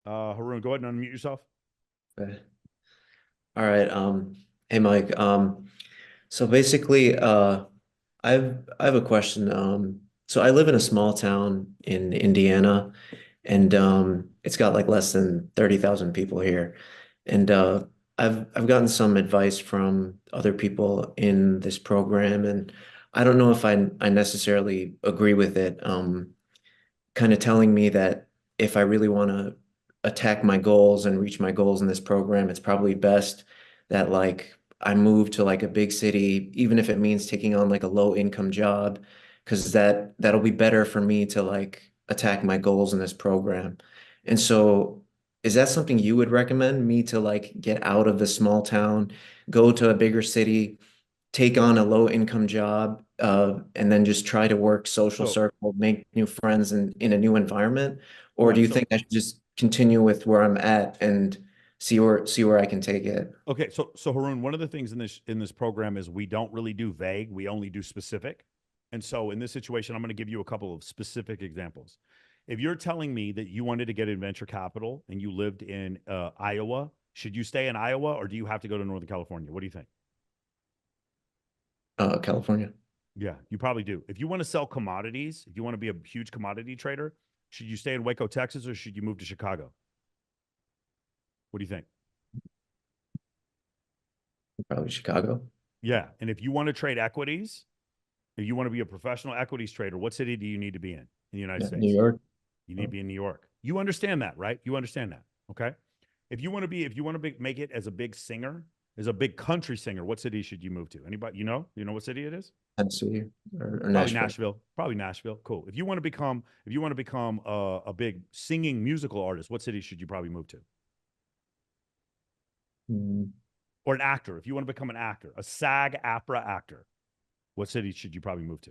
Haroon, go ahead and unmute yourself. Okay. All right. Hey Mike. So basically, I have a question. So I live in a small town in Indiana, and it's got like less than 30,000 people here. And I've gotten some advice from other people in this program, and I don't know if I necessarily agree with it. Kind of telling me that if I really want to attack my goals and reach my goals in this program, it's probably best that like I move to like a big city, even if it means taking on like a low income job, because that'll be better for me to like attack my goals in this program. And so is that something you would recommend me to like get out of the small town, go to a bigger city, take on a low income job, and then just try to work social So, circle, make new friends in a new environment? Or do right. you think I should just continue with where I'm at and see where I can take it? Okay. So Haroon, one of the things in this program is we don't really do vague. We only do specific. And so in this situation, I'm going to give you a couple of specific examples. If you're telling me that you wanted to get in venture capital and you lived in Iowa, should you stay in Iowa or do you have to go to Northern California? What do you think? California. Yeah, you probably do. If you want to sell commodities, if you want to be a huge commodity trader, should you stay in Waco, Texas, or should you move to Chicago? What do you think? Probably Chicago. Yeah. And if you want to trade equities, if you want to be a professional equities trader, what city do you need to be in the United Yeah, New States? York. You need to be in New York. You understand that, right? You understand that. Okay. If you want to make it as a big singer, as a big country singer, what city should you move to? Anybody, you know what city it is? Tennessee or Probably Nashville. Nashville. Probably Nashville. Cool. If you want to become a big singing musical artist, what city should you probably move to? Mm, Or an actor. If you want to become an actor, a SAG APRA actor, what city should you probably move to?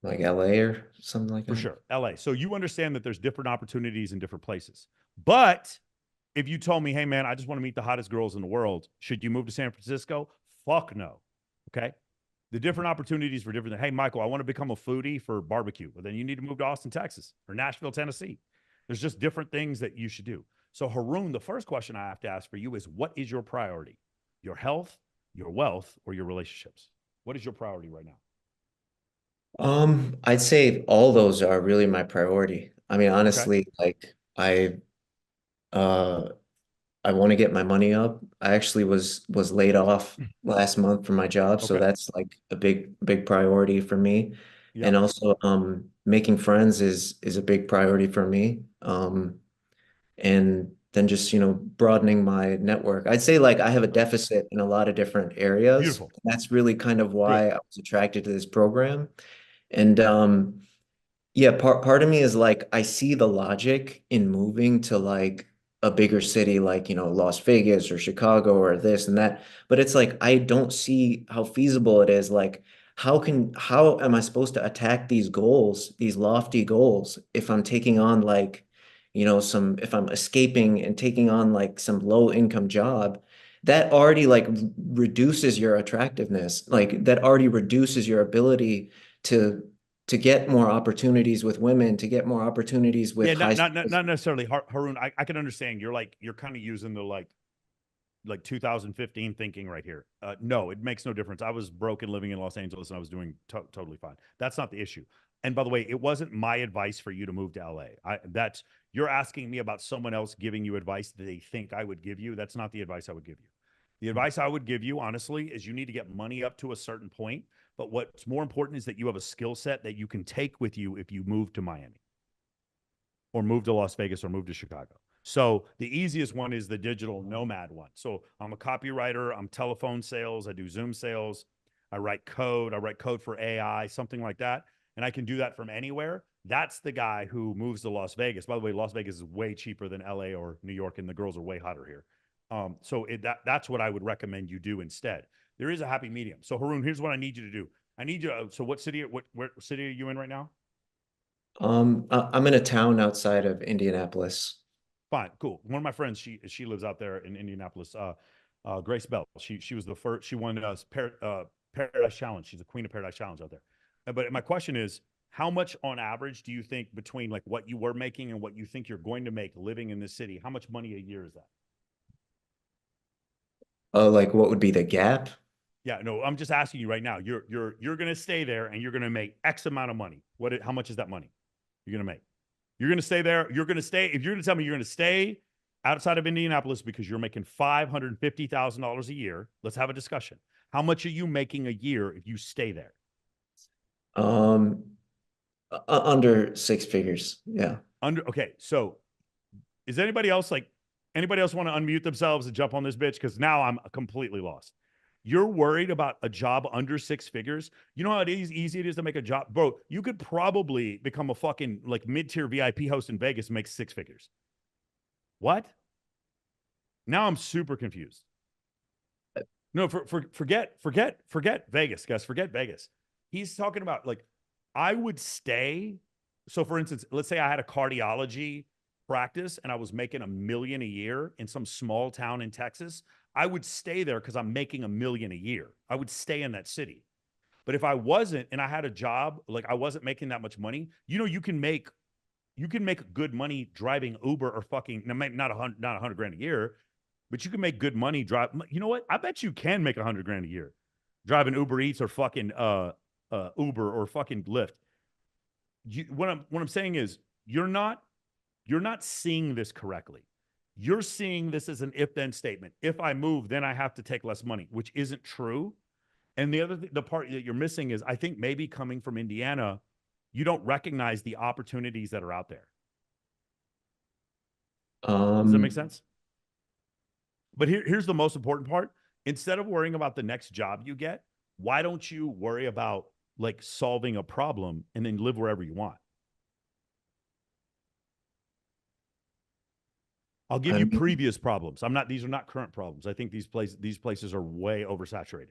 like LA or something like For that. sure, LA. So you understand that there's different opportunities in different places. But if you told me, hey man, I just want to meet the hottest girls in the world, should you move to San Francisco? Fuck no. Okay. The different opportunities for different. Hey, Michael, I want to become a foodie for barbecue. Well, then you need to move to Austin, Texas or Nashville, Tennessee. There's just different things that you should do. So, Haroon, the first question I have to ask for you is what is your priority? Your health, your wealth, or your relationships? What is your priority right now? I'd say all those are really my priority. I mean, Okay. honestly, like uh I want to get my money up. I actually was laid off last month from my job, so Okay. that's like a big priority for me. Yeah. And also making friends is a big priority for me. And then just, broadening my network. I'd say like I have a deficit in a lot of different areas. Beautiful. That's really kind of Good. why I was attracted to this program. And yeah, part of me is like I see the logic in moving to like a bigger city like, Las Vegas or Chicago or this and that, but it's like I don't see how feasible it is. Like how am I supposed to attack these goals, these lofty goals if I'm taking on like, some if I'm escaping and taking on like some low income job that already like reduces your attractiveness. Like that already reduces your ability to to get more opportunities with women, to get more opportunities with Yeah, high not necessarily Haroon. I can understand. You're kind of using the like 2015 thinking right here. No, it makes no difference. I was broken living in Los Angeles and I was doing totally fine. That's not the issue. And by the way, it wasn't my advice for you to move to LA. That's you're asking me about someone else giving you advice that they think I would give you. That's not the advice I would give you. The advice I would give you, honestly, is you need to get money up to a certain point. But what's more important is that you have a skill set that you can take with you if you move to Miami or move to Las Vegas or move to Chicago. So the easiest one is the digital nomad one. So I'm a copywriter, I'm telephone sales, I do Zoom sales, I write code for AI, something like that. And I can do that from anywhere. That's the guy who moves to Las Vegas. By the way, Las Vegas is way cheaper than LA or New York, and the girls are way hotter here. That's what I would recommend you do instead. There is a happy medium. So Haroon, here's what I need you to do. I need you. So where city are you in right now? I'm in a town outside of Indianapolis. Fine, cool. One of my friends, she lives out there in Indianapolis. Grace Bell. She was the first. She won Paradise Challenge. She's the queen of Paradise Challenge out there. But my question is, how much on average do you think between like what you were making and what you think you're going to make living in this city? How much money a year is that? Like what would be the gap? Yeah, no, I'm just asking you right now. You're gonna stay there and you're gonna make X amount of money. How much is that money you're gonna make? You're gonna stay there. You're gonna stay. If you're gonna tell me you're gonna stay outside of Indianapolis because you're making $550,000 a year, let's have a discussion. How much are you making a year if you stay there? Um, Under six figures. Yeah. Okay, so is anybody else want to unmute themselves and jump on this bitch? Because now I'm completely lost. You're worried about a job under six figures. You know how easy it is to make a job, bro. You could probably become a fucking like mid-tier VIP host in Vegas and make six figures. What? Now I'm super confused. No, forget Vegas, guys. Forget Vegas. He's talking about like I would stay. So, for instance, let's say I had a cardiology practice and I was making $1 million a year in some small town in Texas. I would stay there because I'm making $1 million a year. I would stay in that city. But if I wasn't and I had a job like I wasn't making that much money, you can make good money driving Uber or fucking not 100 grand a year, but you can make good money drive. You know what? I bet you can make 100 grand a year driving Uber Eats or fucking Uber or fucking Lyft. What I'm saying is you're not seeing this correctly. You're seeing this as an if then statement. If I move, then I have to take less money, which isn't true. And the part that you're missing is I think maybe coming from Indiana, you don't recognize the opportunities that are out there. Does that make Um, sense? But here's the most important part. Instead of worrying about the next job you get, why don't you worry about like solving a problem and then live wherever you want? I'll give I you mean, previous problems. These are not current problems. I think these places are way oversaturated.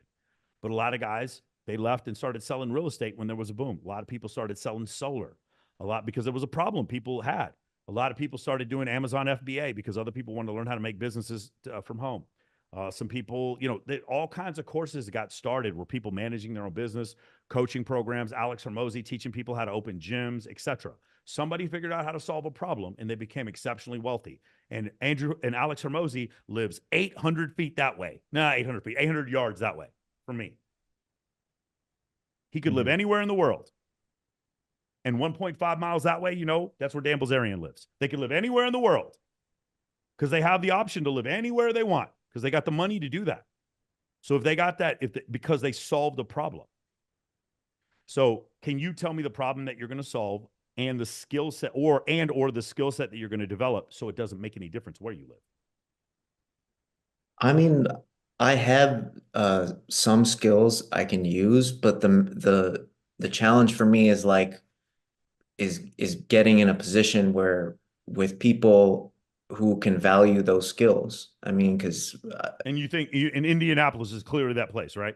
But a lot of guys, they left and started selling real estate when there was a boom. A lot of people started selling solar. A lot because there was a problem people had. A lot of people started doing Amazon FBA because other people wanted to learn how to make businesses from home. Some people, all kinds of courses got started where people managing their own business, coaching programs, Alex Hermosi teaching people how to open gyms, etc. Somebody figured out how to solve a problem and they became exceptionally wealthy. And Alex Hermosi lives 800 feet that way. 800 feet, 800 yards that way from me. He could live mhm. anywhere in the world. And 1.5 miles that way, that's where Dan Bilzerian lives. They can live anywhere in the world because they have the option to live anywhere they want because they got the money to do that. So if they got that, because they solved a problem. So can you tell me the problem that you're going to solve and the skill set or the skill set that you're going to develop so it doesn't make any difference where you live? I mean, I have some skills I can use, but the challenge for me is like is getting in a position where with people who can value those skills. I mean, because And you think in Indianapolis is clearly that place, right?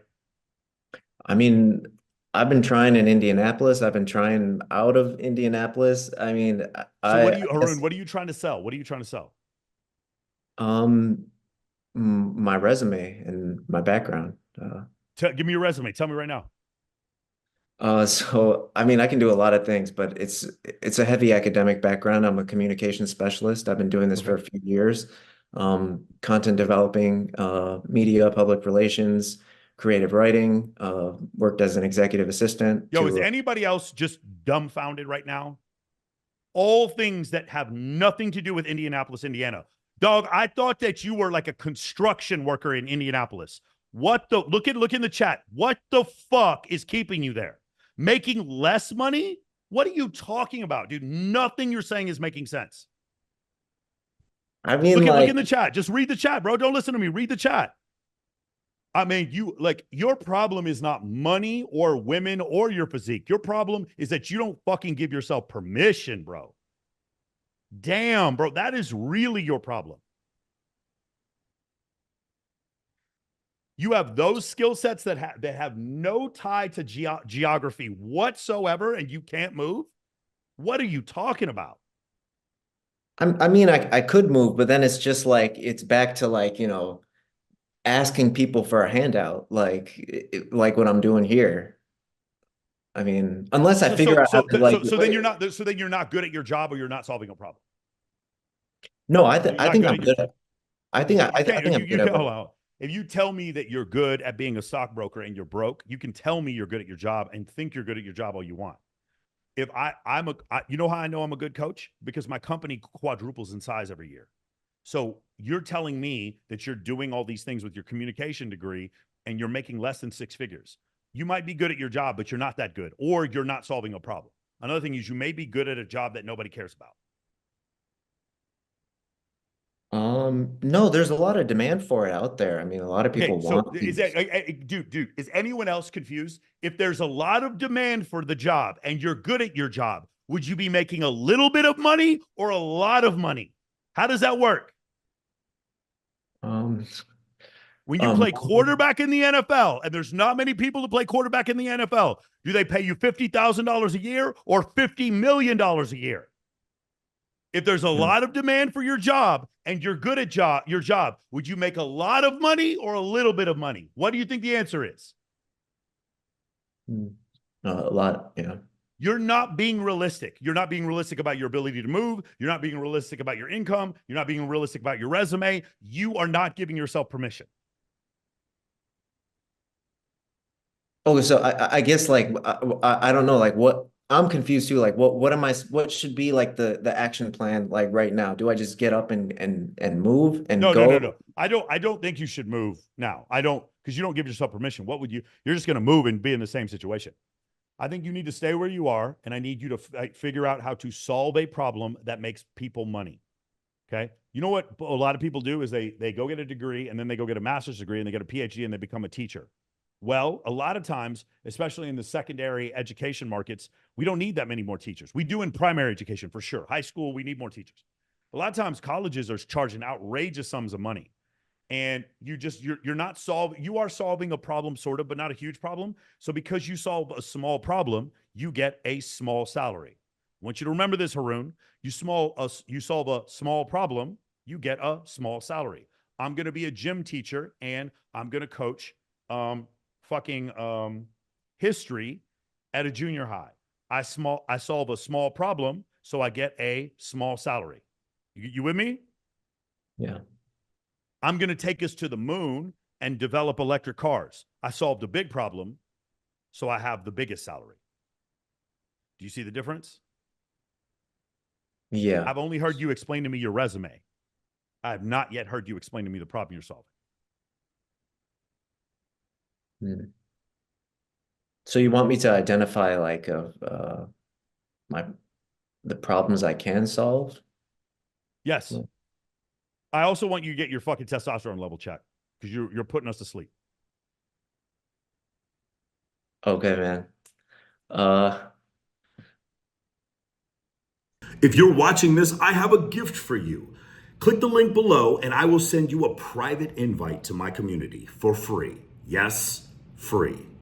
I mean, I've been trying in Indianapolis. I've been trying out of Indianapolis. I mean, So I Haroon, guess what are you trying to sell? What are you trying to sell? um my resume and my background. Give me your resume. Tell me right now. So I mean, I can do a lot of things, but it's a heavy academic background. I'm a communication specialist. I've been doing this for Okay. a few years. Content developing, media, public relations, creative writing, worked as an executive assistant Yo, is to anybody else just dumbfounded right now? All things that have nothing to do with Indianapolis, Indiana. Dog, I thought that you were like a construction worker in Indianapolis. What the look in the chat. What the fuck is keeping you there? Making less money? What are you talking about, dude? Nothing you're saying is making sense. I mean, Look in like, the chat. Just read the chat, bro. Don't listen to me. Read the chat. I mean, your problem is not money or women or your physique. Your problem is that you don't fucking give yourself permission, bro. Damn, bro, that is really your problem. You have those skill sets that have no tie to geography whatsoever, and you can't move. What are you talking about? I mean, I could move, but then it's just like it's back to like, asking people for a handout, like what I'm doing here. I mean, unless I So figure so out how so to like, so then you're not good at your job, or you're not solving a problem. no, So you're I not think good I'm at your good at, okay. You I can't think I'm you good at hold what, on. If you tell me that you're good at being a stockbroker and you're broke, you can tell me you're good at your job and think you're good at your job all you want. If you know how I know I'm a good coach? Because my company quadruples in size every year. So you're telling me that you're doing all these things with your communication degree and you're making less than six figures. You might be good at your job, but you're not that good, or you're not solving a problem. Another thing is you may be good at a job that nobody cares about. no, there's a lot of demand for it out there. I mean, a lot of Okay, people so want is that these. dude, is anyone else confused? If there's a lot of demand for the job and you're good at your job, would you be making a little bit of money or a lot of money? How does that work? Um, When you play quarterback in the NFL, and there's not many people to play quarterback in the NFL, do they pay you $50,000 a year or $50 million a year? If there's a mm, lot of demand for your job and you're good at your job, would you make a lot of money or a little bit of money? What do you think the answer is? mm, a lot, yeah. You're not being realistic. You're not being realistic about your ability to move. You're not being realistic about your income. You're not being realistic about your resume. You are not giving yourself permission. Okay, so I guess like I don't know like what I'm confused too. Like what am I what should be like the action plan like right now? Do I just get up and move and No, no, no, go? no. I don't think you should move now. I don't, because you don't give yourself permission. What would you? You're just going to move and be in the same situation. I think you need to stay where you are, and I need you to figure out how to solve a problem that makes people money. Okay. You know what a lot of people do is they go get a degree and then they go get a master's degree and they get a PhD and they become a teacher. Well, a lot of times, especially in the secondary education markets, we don't need that many more teachers. We do in primary education for sure. High school, we need more teachers. A lot of times colleges are charging outrageous sums of money. And you're not solving, you are solving a problem sort of, but not a huge problem. So because you solve a small problem, you get a small salary. I want you to remember this, Haroon. You solve a small problem, you get a small salary. I'm going to be a gym teacher and I'm going to coach um, fucking history at a junior high. I solve a small problem, so I get a small salary. You with me? Yeah. I'm going to take us to the moon and develop electric cars. I solved a big problem, so I have the biggest salary. Do you see the difference? Yeah. I've only heard you explain to me your resume. I have not yet heard you explain to me the problem you're solving. Mm. So you want me to identify like my the problems I can solve? Yes. Well, I also want you to get your fucking testosterone level checked because you're putting us to sleep. okay, man. Uh If you're watching this, I have a gift for you. Click the link below and I will send you a private invite to my community for free. Yes, free.